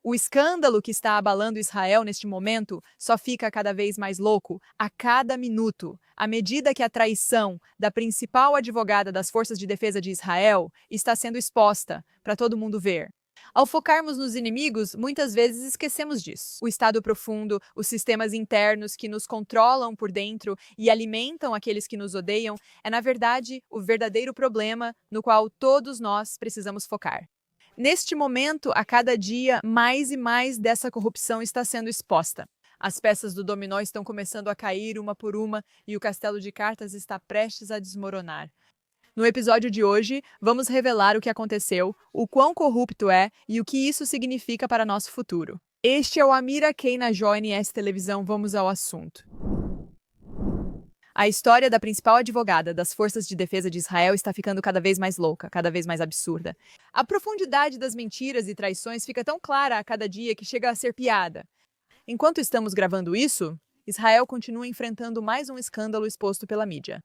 O escândalo que está abalando Israel neste momento só fica cada vez mais louco a cada minuto, à medida que a traição da principal advogada das Forças de Defesa de Israel está sendo exposta para todo mundo ver. Ao focarmos nos inimigos, muitas vezes esquecemos disso. O Estado profundo, os sistemas internos que nos controlam por dentro e alimentam aqueles que nos odeiam, é, na verdade, o verdadeiro problema no qual todos nós precisamos focar. Neste momento, a cada dia, mais e mais dessa corrupção está sendo exposta. As peças do dominó estão começando a cair uma por uma e o castelo de cartas está prestes a desmoronar. No episódio de hoje, vamos revelar o que aconteceu, o quão corrupto é e o que isso significa para nosso futuro. Este é o Amira Kay na JNS Televisão. Vamos ao assunto. A história da principal advogada das Forças de Defesa de Israel está ficando cada vez mais louca, cada vez mais absurda. A profundidade das mentiras e traições fica tão clara a cada dia que chega a ser piada. Enquanto estamos gravando isso, Israel continua enfrentando mais um escândalo exposto pela mídia.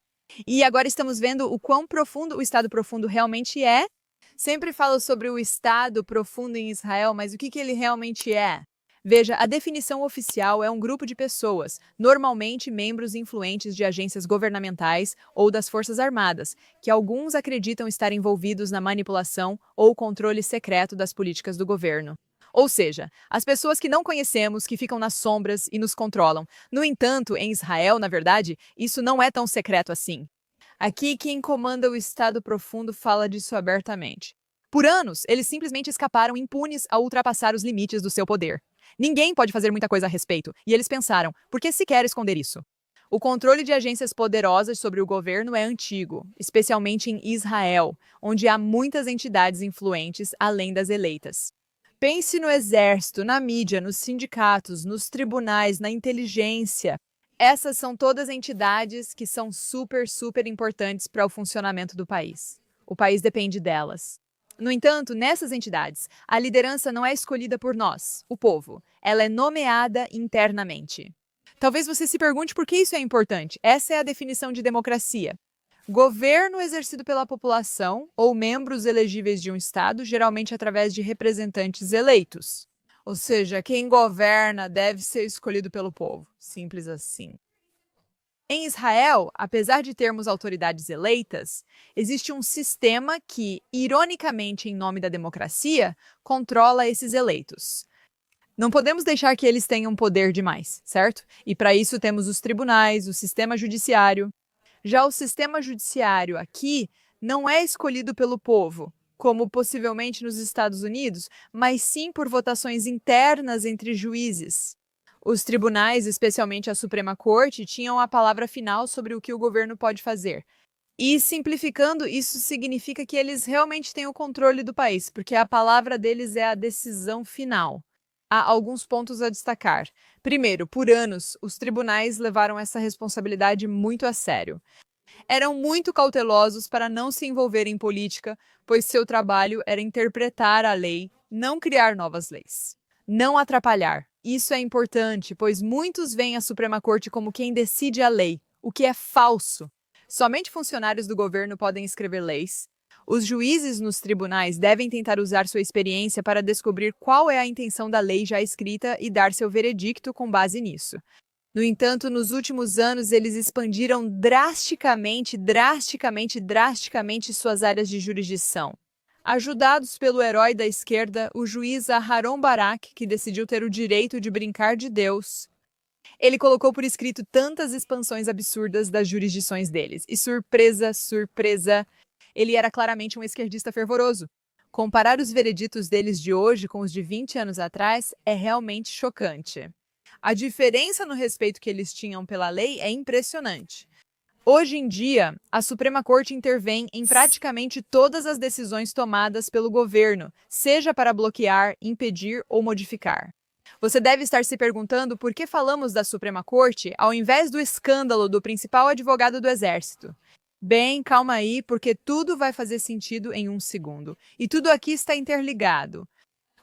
E agora estamos vendo o quão profundo o Estado profundo realmente é. Sempre falo sobre o Estado profundo em Israel, mas o que ele realmente é? Veja, a definição oficial é um grupo de pessoas, normalmente membros influentes de agências governamentais ou das Forças Armadas, que alguns acreditam estar envolvidos na manipulação ou controle secreto das políticas do governo. Ou seja, as pessoas que não conhecemos, que ficam nas sombras e nos controlam. No entanto, em Israel, na verdade, isso não é tão secreto assim. Aqui, quem comanda o Estado profundo fala disso abertamente. Por anos, eles simplesmente escaparam impunes a ultrapassar os limites do seu poder. Ninguém pode fazer muita coisa a respeito, e eles pensaram, por que sequer esconder isso? O controle de agências poderosas sobre o governo é antigo, especialmente em Israel, onde há muitas entidades influentes além das eleitas. Pense no exército, na mídia, nos sindicatos, nos tribunais, na inteligência. Essas são todas entidades que são super importantes para o funcionamento do país. O país depende delas. No entanto, nessas entidades, a liderança não é escolhida por nós, o povo. Ela é nomeada internamente. Talvez você se pergunte por que isso é importante. Essa é a definição de democracia. Governo exercido pela população ou membros elegíveis de um Estado, geralmente através de representantes eleitos. Ou seja, quem governa deve ser escolhido pelo povo. Simples assim. Em Israel, apesar de termos autoridades eleitas, existe um sistema que, ironicamente em nome da democracia, controla esses eleitos. Não podemos deixar que eles tenham poder demais, certo? E para isso temos os tribunais, o sistema judiciário. Já o sistema judiciário aqui não é escolhido pelo povo, como possivelmente nos Estados Unidos, mas sim por votações internas entre juízes. Os tribunais, especialmente a Suprema Corte, tinham a palavra final sobre o que o governo pode fazer. E, simplificando, isso significa que eles realmente têm o controle do país, porque a palavra deles é a decisão final. Há alguns pontos a destacar. Primeiro, por anos, os tribunais levaram essa responsabilidade muito a sério. Eram muito cautelosos para não se envolver em política, pois seu trabalho era interpretar a lei, não criar novas leis. Não atrapalhar. Isso é importante, pois muitos veem a Suprema Corte como quem decide a lei, o que é falso. Somente funcionários do governo podem escrever leis. Os juízes nos tribunais devem tentar usar sua experiência para descobrir qual é a intenção da lei já escrita e dar seu veredicto com base nisso. No entanto, nos últimos anos, eles expandiram drasticamente suas áreas de jurisdição. Ajudados pelo herói da esquerda, o juiz Aharon Barak, que decidiu ter o direito de brincar de Deus, ele colocou por escrito tantas expansões absurdas das jurisdições deles. E surpresa, ele era claramente um esquerdista fervoroso. Comparar os vereditos deles de hoje com os de 20 anos atrás é realmente chocante. A diferença no respeito que eles tinham pela lei é impressionante. Hoje em dia, a Suprema Corte intervém em praticamente todas as decisões tomadas pelo governo, seja para bloquear, impedir ou modificar. Você deve estar se perguntando por que falamos da Suprema Corte ao invés do escândalo do principal advogado do Exército. Bem, calma aí, porque tudo vai fazer sentido em um segundo. E tudo aqui está interligado.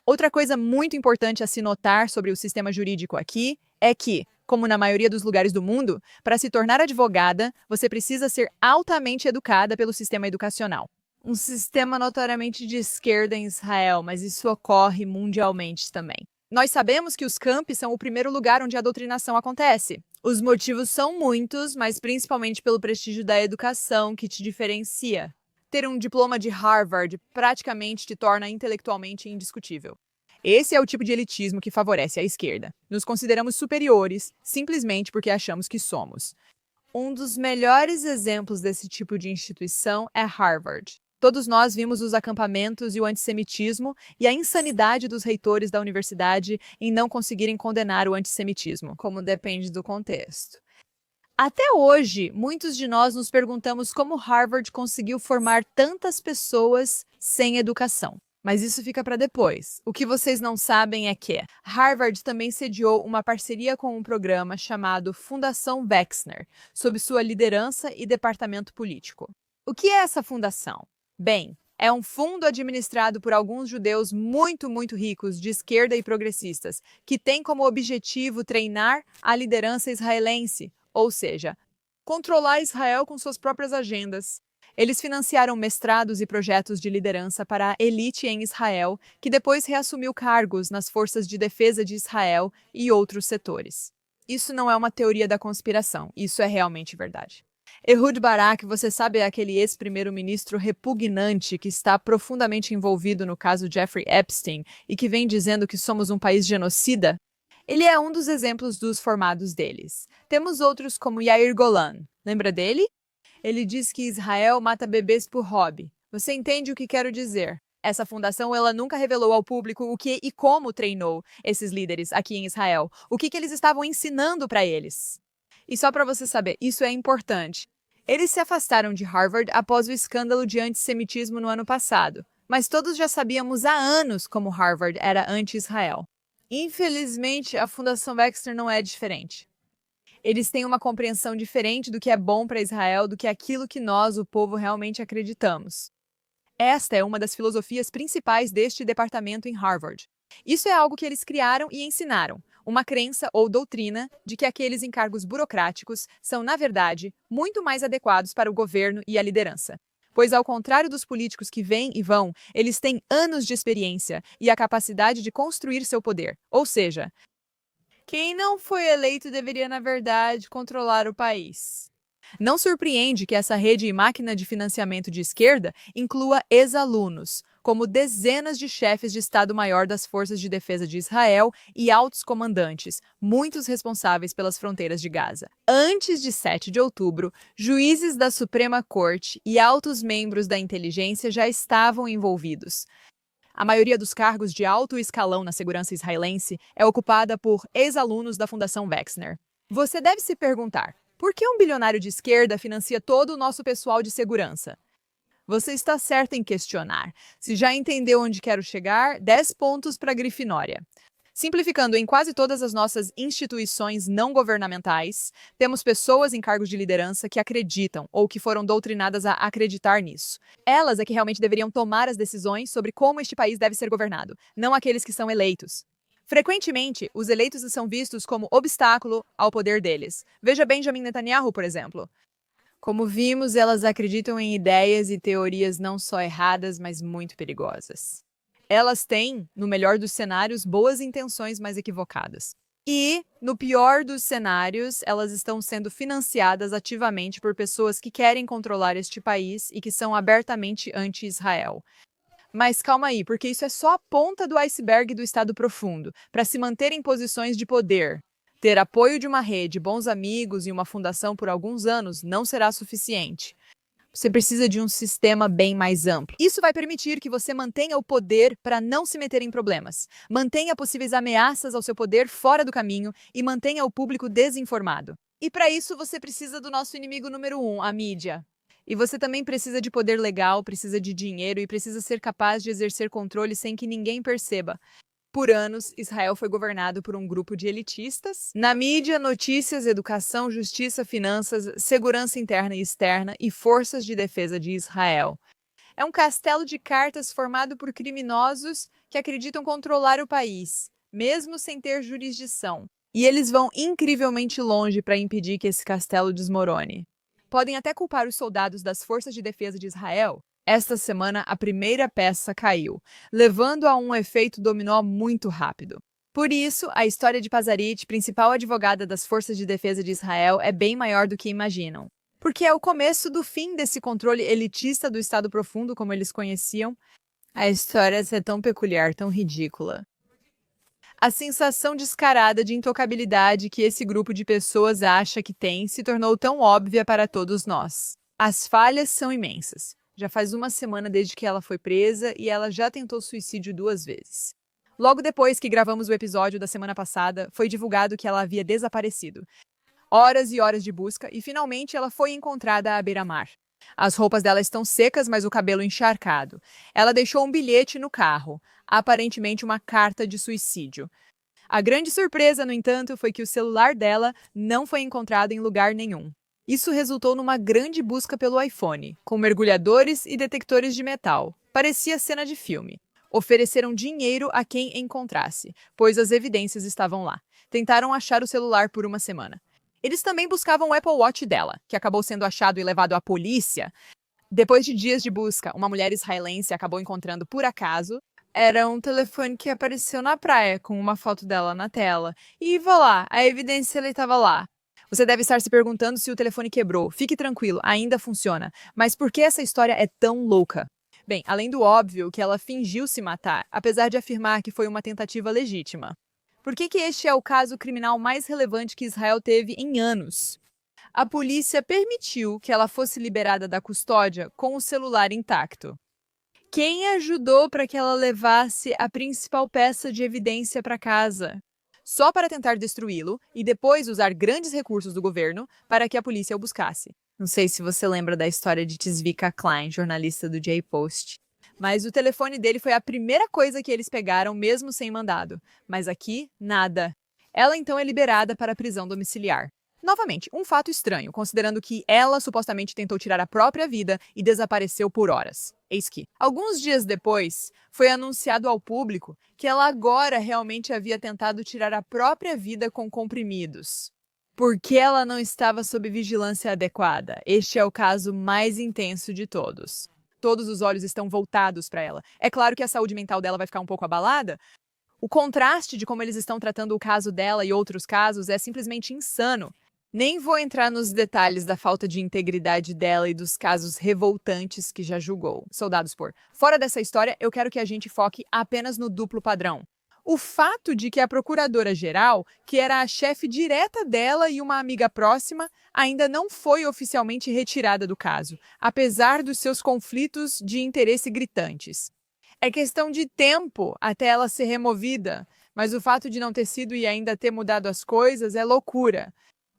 Outra coisa muito importante a se notar sobre o sistema jurídico aqui é que, como na maioria dos lugares do mundo, para se tornar advogada, você precisa ser altamente educada pelo sistema educacional. Um sistema notoriamente de esquerda em Israel, mas isso ocorre mundialmente também. Nós sabemos que os campi são o primeiro lugar onde a doutrinação acontece. Os motivos são muitos, mas principalmente pelo prestígio da educação que te diferencia. Ter um diploma de Harvard praticamente te torna intelectualmente indiscutível. Esse é o tipo de elitismo que favorece a esquerda. Nos consideramos superiores simplesmente porque achamos que somos. Um dos melhores exemplos desse tipo de instituição é Harvard. Todos nós vimos os acampamentos e o antissemitismo e a insanidade dos reitores da universidade em não conseguirem condenar o antissemitismo, como depende do contexto. Até hoje, muitos de nós nos perguntamos como Harvard conseguiu formar tantas pessoas sem educação. Mas isso fica para depois. O que vocês não sabem é que Harvard também sediou uma parceria com um programa chamado Fundação Wexner, sob sua liderança e departamento político. O que é essa fundação? Bem, é um fundo administrado por alguns judeus muito ricos, de esquerda e progressistas, que tem como objetivo treinar a liderança israelense, ou seja, controlar Israel com suas próprias agendas. Eles financiaram mestrados e projetos de liderança para a elite em Israel, que depois reassumiu cargos nas forças de defesa de Israel e outros setores. Isso não é uma teoria da conspiração, isso é realmente verdade. Ehud Barak, você sabe, é aquele ex-primeiro-ministro repugnante que está profundamente envolvido no caso Jeffrey Epstein e que vem dizendo que somos um país genocida? Ele é um dos exemplos dos formados deles. Temos outros como Yair Golan. Lembra dele? Ele diz que Israel mata bebês por hobby. Você entende o que quero dizer? Essa fundação ela nunca revelou ao público o que e como treinou esses líderes aqui em Israel, o que eles estavam ensinando para eles. E só para você saber, isso é importante. Eles se afastaram de Harvard após o escândalo de antissemitismo no ano passado, mas todos já sabíamos há anos como Harvard era anti-Israel. Infelizmente, a Fundação Wexner não é diferente. Eles têm uma compreensão diferente do que é bom para Israel do que aquilo que nós, o povo, realmente acreditamos. Esta é uma das filosofias principais deste departamento em Harvard. Isso é algo que eles criaram e ensinaram, uma crença ou doutrina de que aqueles encargos burocráticos são, na verdade, muito mais adequados para o governo e a liderança. Pois, ao contrário dos políticos que vêm e vão, eles têm anos de experiência e a capacidade de construir seu poder. Ou seja, quem não foi eleito deveria, na verdade, controlar o país. Não surpreende que essa rede e máquina de financiamento de esquerda inclua ex-alunos, como dezenas de chefes de Estado-Maior das Forças de Defesa de Israel e altos comandantes, muitos responsáveis pelas fronteiras de Gaza. Antes de 7 de outubro, juízes da Suprema Corte e altos membros da inteligência já estavam envolvidos. A maioria dos cargos de alto escalão na segurança israelense é ocupada por ex-alunos da Fundação Wexner. Você deve se perguntar, por que um bilionário de esquerda financia todo o nosso pessoal de segurança? Você está certo em questionar. Se já entendeu onde quero chegar, 10 pontos para a Grifinória. Simplificando, em quase todas as nossas instituições não governamentais, temos pessoas em cargos de liderança que acreditam ou que foram doutrinadas a acreditar nisso. Elas é que realmente deveriam tomar as decisões sobre como este país deve ser governado, não aqueles que são eleitos. Frequentemente, os eleitos são vistos como obstáculo ao poder deles. Veja Benjamin Netanyahu, por exemplo. Como vimos, elas acreditam em ideias e teorias não só erradas, mas muito perigosas. Elas têm, no melhor dos cenários, boas intenções, mas equivocadas. E, no pior dos cenários, elas estão sendo financiadas ativamente por pessoas que querem controlar este país e que são abertamente anti-Israel. Mas calma aí, porque isso é só a ponta do iceberg do Estado profundo. Para se manter em posições de poder, ter apoio de uma rede, bons amigos e uma fundação por alguns anos não será suficiente. Você precisa de um sistema bem mais amplo. Isso vai permitir que você mantenha o poder para não se meter em problemas, mantenha possíveis ameaças ao seu poder fora do caminho e mantenha o público desinformado. E para isso você precisa do nosso inimigo número 1, a mídia. E você também precisa de poder legal, precisa de dinheiro e precisa ser capaz de exercer controle sem que ninguém perceba. Por anos, Israel foi governado por um grupo de elitistas. Na mídia, notícias, educação, justiça, finanças, segurança interna e externa e forças de defesa de Israel. É um castelo de cartas formado por criminosos que acreditam controlar o país, mesmo sem ter jurisdição. E eles vão incrivelmente longe para impedir que esse castelo desmorone. Podem até culpar os soldados das forças de defesa de Israel. Esta semana, a primeira peça caiu, levando a um efeito dominó muito rápido. Por isso, a história de Pazarit, principal advogada das Forças de Defesa de Israel, é bem maior do que imaginam. Porque é o começo do fim desse controle elitista do Estado Profundo, como eles conheciam. A história é tão peculiar, tão ridícula. A sensação descarada de intocabilidade que esse grupo de pessoas acha que tem se tornou tão óbvia para todos nós. As falhas são imensas. Já faz uma semana desde que ela foi presa e ela já tentou suicídio 2 vezes. Logo depois que gravamos o episódio da semana passada, foi divulgado que ela havia desaparecido. Horas e horas de busca e finalmente ela foi encontrada à beira-mar. As roupas dela estão secas, mas o cabelo encharcado. Ela deixou um bilhete no carro, aparentemente uma carta de suicídio. A grande surpresa, no entanto, foi que o celular dela não foi encontrado em lugar nenhum. Isso resultou numa grande busca pelo iPhone, com mergulhadores e detectores de metal. Parecia cena de filme. Ofereceram dinheiro a quem encontrasse, pois as evidências estavam lá. Tentaram achar o celular por uma semana. Eles também buscavam o Apple Watch dela, que acabou sendo achado e levado à polícia. Depois de dias de busca, uma mulher israelense acabou encontrando por acaso. Era um telefone que apareceu na praia, com uma foto dela na tela. E vá lá, a evidência estava lá. Você deve estar se perguntando se o telefone quebrou. Fique tranquilo, ainda funciona. Mas por que essa história é tão louca? Bem, além do óbvio que ela fingiu se matar, apesar de afirmar que foi uma tentativa legítima. Por que este é o caso criminal mais relevante que Israel teve em anos? A polícia permitiu que ela fosse liberada da custódia com o celular intacto. Quem ajudou para que ela levasse a principal peça de evidência para casa? Só para tentar destruí-lo e depois usar grandes recursos do governo para que a polícia o buscasse. Não sei se você lembra da história de Tzvika Klein, jornalista do J-Post. Mas o telefone dele foi a primeira coisa que eles pegaram, mesmo sem mandado. Mas aqui, nada. Ela então é liberada para a prisão domiciliar. Novamente, um fato estranho, considerando que ela supostamente tentou tirar a própria vida e desapareceu por horas. Eis que, alguns dias depois, foi anunciado ao público que ela agora realmente havia tentado tirar a própria vida com comprimidos. Porque ela não estava sob vigilância adequada. Este é o caso mais intenso de todos. Todos os olhos estão voltados para ela. É claro que a saúde mental dela vai ficar um pouco abalada. O contraste de como eles estão tratando o caso dela e outros casos é simplesmente insano. Nem vou entrar nos detalhes da falta de integridade dela e dos casos revoltantes que já julgou. Soldados por. Fora dessa história, eu quero que a gente foque apenas no duplo padrão. O fato de que a procuradora-geral, que era a chefe direta dela e uma amiga próxima, ainda não foi oficialmente retirada do caso, apesar dos seus conflitos de interesse gritantes. É questão de tempo até ela ser removida, mas o fato de não ter sido e ainda ter mudado as coisas é loucura.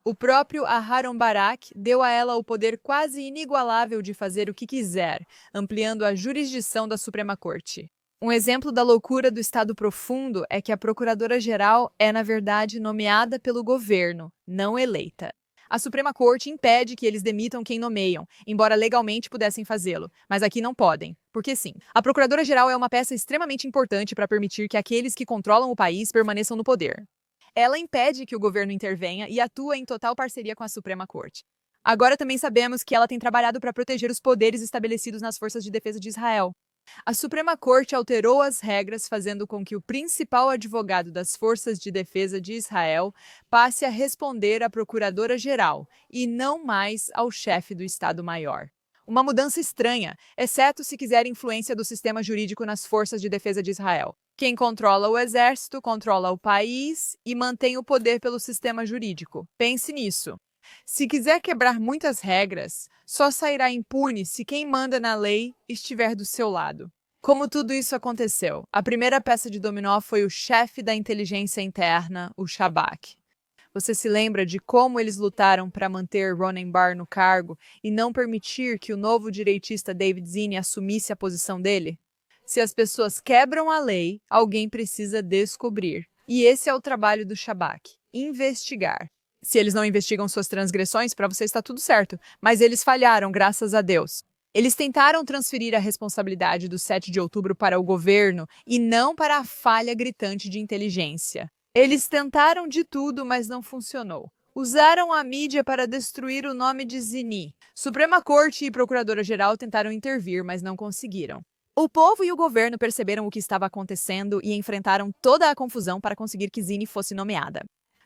O próprio Aharon Barak deu a ela o poder quase inigualável de fazer o que quiser, ampliando a jurisdição da Suprema Corte. Um exemplo da loucura do Estado Profundo é que a Procuradora-Geral é, na verdade, nomeada pelo governo, não eleita. A Suprema Corte impede que eles demitam quem nomeiam, embora legalmente pudessem fazê-lo, mas aqui não podem, porque sim. A Procuradora-Geral é uma peça extremamente importante para permitir que aqueles que controlam o país permaneçam no poder. Ela impede que o governo intervenha e atua em total parceria com a Suprema Corte. Agora também sabemos que ela tem trabalhado para proteger os poderes estabelecidos nas Forças de Defesa de Israel. A Suprema Corte alterou as regras, fazendo com que o principal advogado das Forças de Defesa de Israel passe a responder à Procuradora-Geral e não mais ao chefe do Estado-Maior. Uma mudança estranha, exceto se quiser influência do sistema jurídico nas Forças de Defesa de Israel. Quem controla o exército, controla o país e mantém o poder pelo sistema jurídico. Pense nisso. Se quiser quebrar muitas regras, só sairá impune se quem manda na lei estiver do seu lado. Como tudo isso aconteceu? A primeira peça de dominó foi o chefe da inteligência interna, o Shabak. Você se lembra de como eles lutaram para manter Ronen Bar no cargo e não permitir que o novo direitista David Zini assumisse a posição dele? Se as pessoas quebram a lei, alguém precisa descobrir. E esse é o trabalho do Shabak, investigar. Se eles não investigam suas transgressões, para você está tudo certo, mas eles falharam, graças a Deus. Eles tentaram transferir a responsabilidade do 7 de outubro para o governo e não para a falha gritante de inteligência. Eles tentaram de tudo, mas não funcionou. Usaram a mídia para destruir o nome de Zini. Suprema Corte e Procuradora-Geral tentaram intervir, mas não conseguiram. O povo e o governo perceberam o que estava acontecendo e enfrentaram toda a confusão para conseguir que Zini fosse nomeada.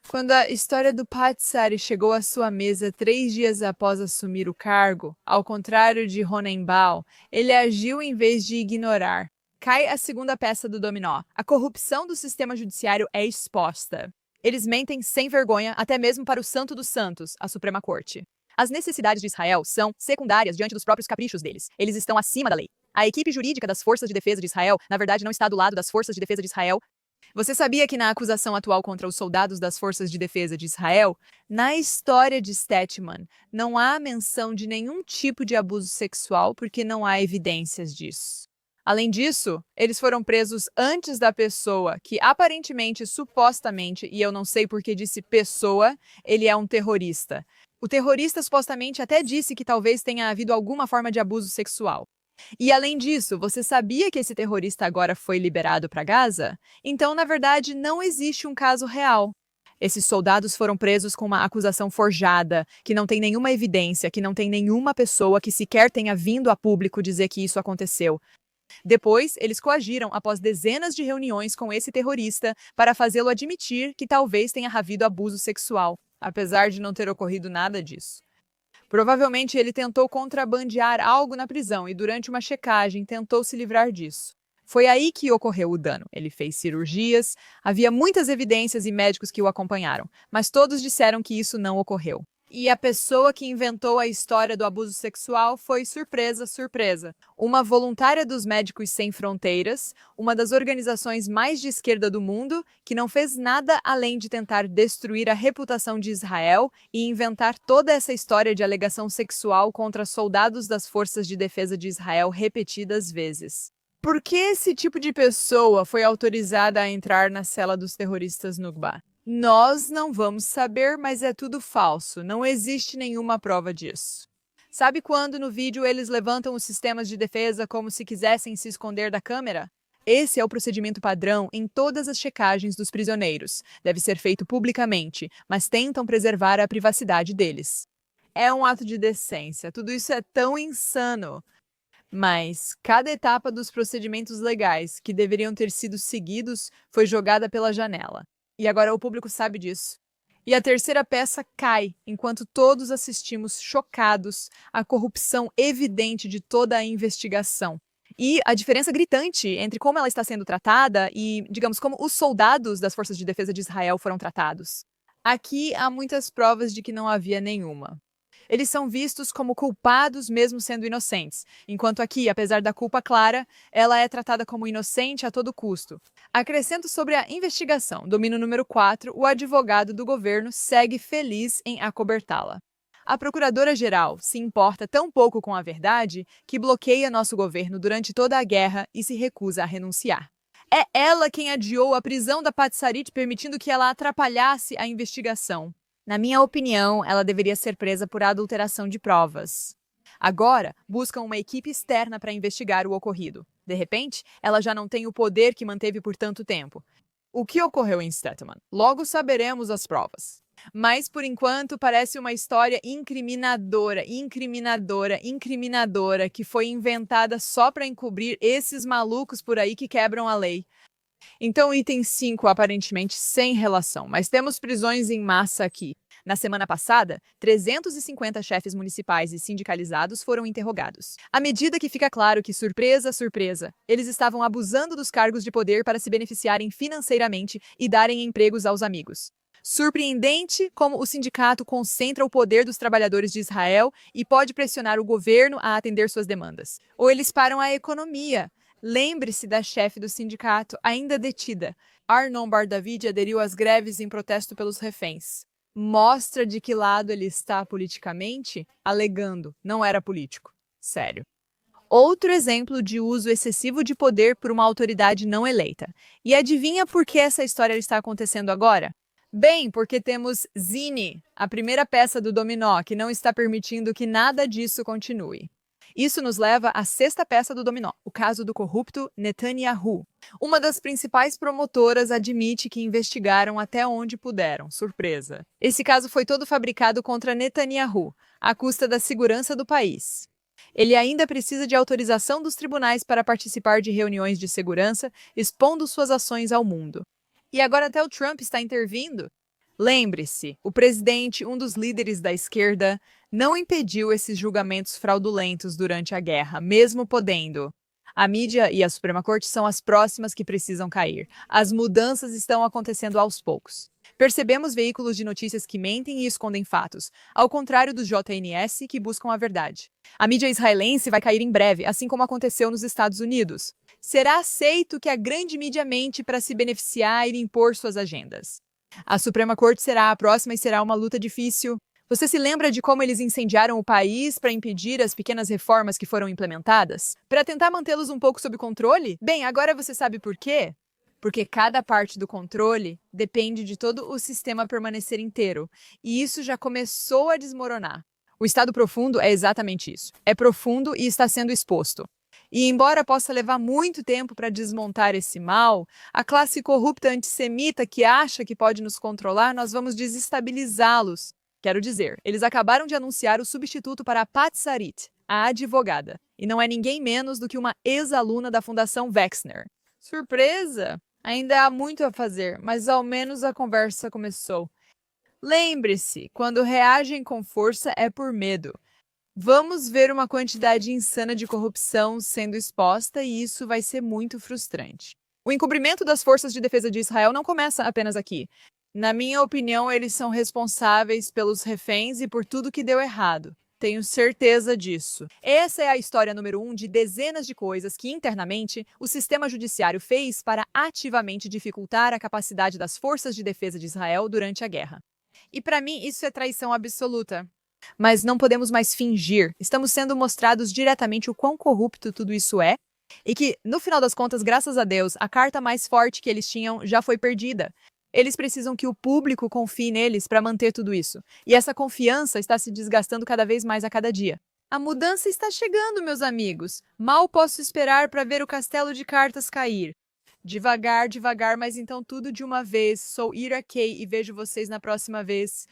Quando a história do Patsari chegou à sua mesa 3 dias após assumir o cargo, ao contrário de Ronenbaum, ele agiu em vez de ignorar. Cai a segunda peça do dominó. A corrupção do sistema judiciário é exposta. Eles mentem sem vergonha, até mesmo para o Santo dos Santos, a Suprema Corte. As necessidades de Israel são secundárias diante dos próprios caprichos deles. Eles estão acima da lei. A equipe jurídica das Forças de Defesa de Israel, na verdade, não está do lado das Forças de Defesa de Israel. Você sabia que na acusação atual contra os soldados das Forças de Defesa de Israel, na história de Stetman, não há menção de nenhum tipo de abuso sexual porque não há evidências disso. Além disso, eles foram presos antes da pessoa que aparentemente, supostamente, e eu não sei porque disse pessoa, ele é um terrorista. O terrorista supostamente até disse que talvez tenha havido alguma forma de abuso sexual. E além disso, você sabia que esse terrorista agora foi liberado para Gaza? Então, na verdade, não existe um caso real. Esses soldados foram presos com uma acusação forjada, que não tem nenhuma evidência, que não tem nenhuma pessoa que sequer tenha vindo a público dizer que isso aconteceu. Depois, eles coagiram após dezenas de reuniões com esse terrorista para fazê-lo admitir que talvez tenha havido abuso sexual, apesar de não ter ocorrido nada disso. Provavelmente ele tentou contrabandear algo na prisão e durante uma checagem tentou se livrar disso. Foi aí que ocorreu o dano. Ele fez cirurgias, havia muitas evidências e médicos que o acompanharam, mas todos disseram que isso não ocorreu. E a pessoa que inventou a história do abuso sexual foi, surpresa, surpresa, uma voluntária dos Médicos Sem Fronteiras, uma das organizações mais de esquerda do mundo, que não fez nada além de tentar destruir a reputação de Israel e inventar toda essa história de alegação sexual contra soldados das Forças de Defesa de Israel repetidas vezes. Por que esse tipo de pessoa foi autorizada a entrar na cela dos terroristas Nukba? Nós não vamos saber, mas é tudo falso. Não existe nenhuma prova disso. Sabe quando no vídeo eles levantam os sistemas de defesa como se quisessem se esconder da câmera? Esse é o procedimento padrão em todas as checagens dos prisioneiros. Deve ser feito publicamente, mas tentam preservar a privacidade deles. É um ato de decência. Tudo isso é tão insano. Mas cada etapa dos procedimentos legais que deveriam ter sido seguidos foi jogada pela janela. E agora o público sabe disso. E a terceira peça cai, enquanto todos assistimos chocados à corrupção evidente de toda a investigação. E a diferença gritante entre como ela está sendo tratada e, digamos, como os soldados das Forças de Defesa de Israel foram tratados. Aqui há muitas provas de que não havia nenhuma. Eles são vistos como culpados mesmo sendo inocentes, enquanto aqui, apesar da culpa clara, ela é tratada como inocente a todo custo. Acrescento sobre a investigação, domínio número 4, o advogado do governo segue feliz em acobertá-la. A procuradora-geral se importa tão pouco com a verdade que bloqueia nosso governo durante toda a guerra e se recusa a renunciar. É ela quem adiou a prisão da Patsarit, permitindo que ela atrapalhasse a investigação. Na minha opinião, ela deveria ser presa por adulteração de provas. Agora, buscam uma equipe externa para investigar o ocorrido. De repente, ela já não tem o poder que manteve por tanto tempo. O que ocorreu em Stetman? Logo saberemos as provas. Mas, por enquanto, parece uma história incriminadora que foi inventada só para encobrir esses malucos por aí que quebram a lei. Então, item 5, aparentemente sem relação, mas temos prisões em massa aqui. Na semana passada, 350 chefes municipais e sindicalizados foram interrogados. À medida que fica claro que, surpresa, surpresa, eles estavam abusando dos cargos de poder para se beneficiarem financeiramente e darem empregos aos amigos. Surpreendente como o sindicato concentra o poder dos trabalhadores de Israel e pode pressionar o governo a atender suas demandas. Ou eles param a economia. Lembre-se da chefe do sindicato, ainda detida. Arnon Bar-David aderiu às greves em protesto pelos reféns. Mostra de que lado ele está politicamente? Alegando, não era político. Sério. Outro exemplo de uso excessivo de poder por uma autoridade não eleita. E adivinha por que essa história está acontecendo agora? Bem, porque temos Zini, a primeira peça do dominó, que não está permitindo que nada disso continue. Isso nos leva à sexta peça do dominó, o caso do corrupto Netanyahu. Uma das principais promotoras admite que investigaram até onde puderam. Surpresa. Esse caso foi todo fabricado contra Netanyahu, à custa da segurança do país. Ele ainda precisa de autorização dos tribunais para participar de reuniões de segurança, expondo suas ações ao mundo. E agora até o Trump está intervindo? Lembre-se, o presidente, um dos líderes da esquerda, não impediu esses julgamentos fraudulentos durante a guerra, mesmo podendo. A mídia e a Suprema Corte são as próximas que precisam cair. As mudanças estão acontecendo aos poucos. Percebemos veículos de notícias que mentem e escondem fatos, ao contrário dos JNS que buscam a verdade. A mídia israelense vai cair em breve, assim como aconteceu nos Estados Unidos. Será aceito que a grande mídia mente para se beneficiar e impor suas agendas. A Suprema Corte será a próxima e será uma luta difícil. Você se lembra de como eles incendiaram o país para impedir as pequenas reformas que foram implementadas? Para tentar mantê-los um pouco sob controle? Bem, agora você sabe por quê? Porque cada parte do controle depende de todo o sistema permanecer inteiro, e isso já começou a desmoronar. O estado profundo é exatamente isso. É profundo e está sendo exposto. E embora possa levar muito tempo para desmontar esse mal, a classe corrupta antissemita que acha que pode nos controlar, nós vamos desestabilizá-los. Quero dizer, eles acabaram de anunciar o substituto para a Pat Sarit, a advogada, e não é ninguém menos do que uma ex-aluna da Fundação Wexner. Surpresa! Ainda há muito a fazer, mas ao menos a conversa começou. Lembre-se, quando reagem com força é por medo. Vamos ver uma quantidade insana de corrupção sendo exposta e isso vai ser muito frustrante. O encobrimento das forças de defesa de Israel não começa apenas aqui. Na minha opinião, eles são responsáveis pelos reféns e por tudo que deu errado. Tenho certeza disso. Essa é a história número 1 de dezenas de coisas que, internamente, o sistema judiciário fez para ativamente dificultar a capacidade das forças de defesa de Israel durante a guerra. E para mim, isso é traição absoluta. Mas não podemos mais fingir. Estamos sendo mostrados diretamente o quão corrupto tudo isso é e que, no final das contas, graças a Deus, a carta mais forte que eles tinham já foi perdida. Eles precisam que o público confie neles para manter tudo isso. E essa confiança está se desgastando cada vez mais a cada dia. A mudança está chegando, meus amigos. Mal posso esperar para ver o castelo de cartas cair. Devagar, devagar, mas então tudo de uma vez. Sou Ira Kay e vejo vocês na próxima vez.